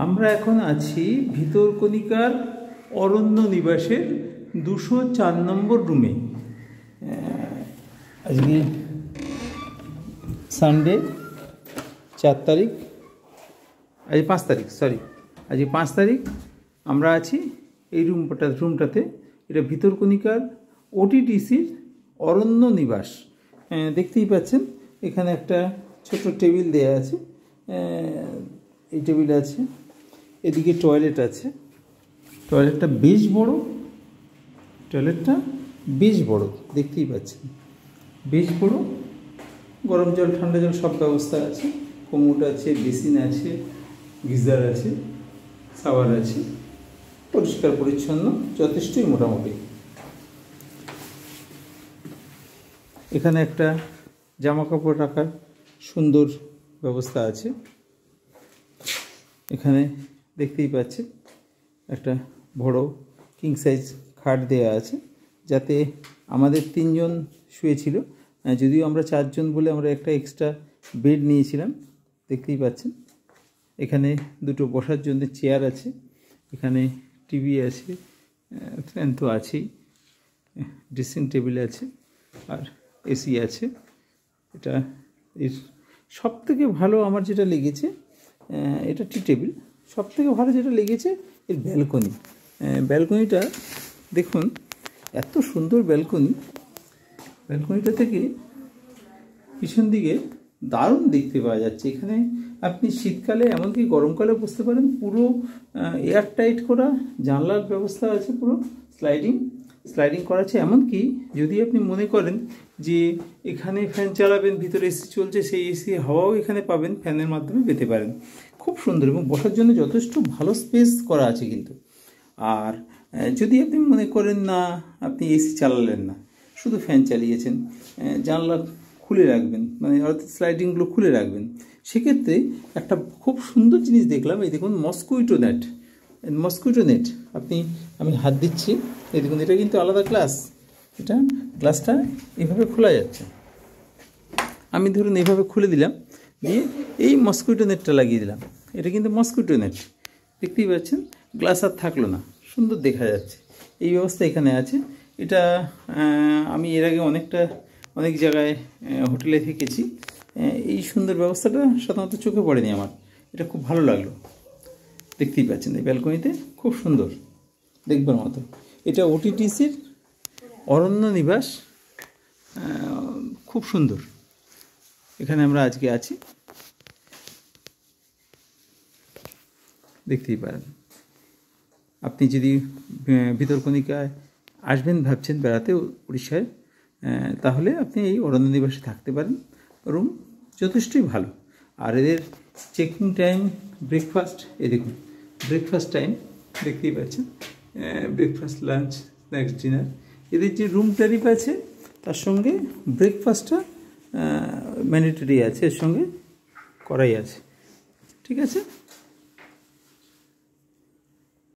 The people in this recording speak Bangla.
আমরা এখন আছি ভিতরকণিকার অরণ্য নিবাসের 204 নম্বর রুমে। আজকে সানডে 4 তারিখ, আজ 5 তারিখ, আজকে 5 তারিখ। আমরা আছি এই রুমটাতে। এটা ভিতরকণিকার ওটিটিসির অরণ্য নিবাস। দেখতেই পাচ্ছেন এখানে একটা ছোট টেবিল দেয়া আছে, এই টেবিল আছে, এদিকে টয়লেট আছে। টয়লেটটা বেশ বড়, দেখতেই পাচ্ছেন বেশ বড়। গরম জল ঠান্ডা জল সব ব্যবস্থা আছে, কোমোড আছে, বেসিন আছে, গিজার আছে, শাওয়ার আছে, পরিষ্কার পরিচ্ছন্ন যথেষ্টই মোটামুটি। এখানে একটা জামা কাপড় রাখার সুন্দর ব্যবস্থা আছে। এখানে দেখতেই পাচ্ছেন একটা বড় কিং সাইজ খাট দেওয়া আছে, যাতে আমাদের 3 জন শুয়েছিল, যদিও আমরা 4 জন বলে আমরা একটা এক্সট্রা বেড নিয়েছিলাম। দেখতেই পাচ্ছেন এখানে দুটো বসার জন্য চেয়ার আছে, এখানে টিভি আছে, ফ্যান তো আছেই, ড্রেসিং টেবিল আছে আর এসি আছে। এটা এর সবথেকে ভালো আমার যেটা লেগেছে, এটা টি টেবিল। সবথেকে ভালো যেটা লেগেছে এর ব্যালকনিটা দেখুন, এত সুন্দর ব্যালকনিটা থেকে পিছন দিকে দারুণ দেখতে পাওয়া যাচ্ছে। এখানে আপনি শীতকালে এমনকি গরমকালে বসতে পারেন। পুরো এয়ার টাইট করা জানলার ব্যবস্থা আছে, পুরো স্লাইডিং করা আছে। এমনকি যদি আপনি মনে করেন যে এখানে ফ্যান চালাবেন, ভিতরে এসি চলছে, সেই এসি হাওয়াও এখানে পাবেন, ফ্যানের মাধ্যমে পেতে পারেন। খুব সুন্দর এবং বসার জন্য যথেষ্ট ভালো স্পেস করা আছে কিন্তু। আর যদি আপনি মনে করেন না আপনি এসি চালালেন না, শুধু ফ্যান চালিয়েছেন, জানলা খুলে রাখবেন, মানে অর্থাৎ স্লাইডিংগুলো খুলে রাখবেন, সেক্ষেত্রে একটা খুব সুন্দর জিনিস দেখলাম। এই দেখুন মসকুইটো নেট। আমি হাত দিচ্ছি, এই দেখুন, এটা কিন্তু আলাদা গ্লাসটা এইভাবে খোলা যাচ্ছে। আমি ধরুন এইভাবে খুলে দিলাম, দিয়ে এই মসকুইটো নেটটা লাগিয়ে দিলাম। এটা কিন্তু মসকুইটো নেট, দেখতেই পাচ্ছেন, গ্লাস আর থাকলো না, সুন্দর দেখা যাচ্ছে। এই ব্যবস্থা এখানে আছে। এটা আমি এর আগে অনেক জায়গায় হোটেলে থেকেছি, এই সুন্দর ব্যবস্থাটা সাধারণত চোখে পড়েনি আমার। এটা খুব ভালো লাগলো, দেখতেই পাচ্ছেন এই ব্যালকনিতে, খুব সুন্দর দেখবার মতো। এটা ওটিটিসির অরণ্য নিবাস, খুব সুন্দর। এখানে আমরা আজকে আছি, দেখতেই পারেন। আপনি যদি ভিতরকণিকায় আসবেন ভাবছেন বেড়াতে উড়িষ্যায়, তাহলে আপনি এই অরণ্য নিবাসে থাকতে পারেন। রুম যথেষ্টই ভালো। আর এদের চেকিং টাইম, ব্রেকফাস্ট, এই দেখুন ব্রেকফাস্ট টাইম দেখতেই পাচ্ছেন, ব্রেকফাস্ট, লাঞ্চ, স্ন্যাক্স, ডিনার। এদের যে রুম ট্যারিফ আছে তার সঙ্গে ব্রেকফাস্টটা ম্যান্ডেটরি আছে, এর সঙ্গে করাই আছে। ঠিক আছে।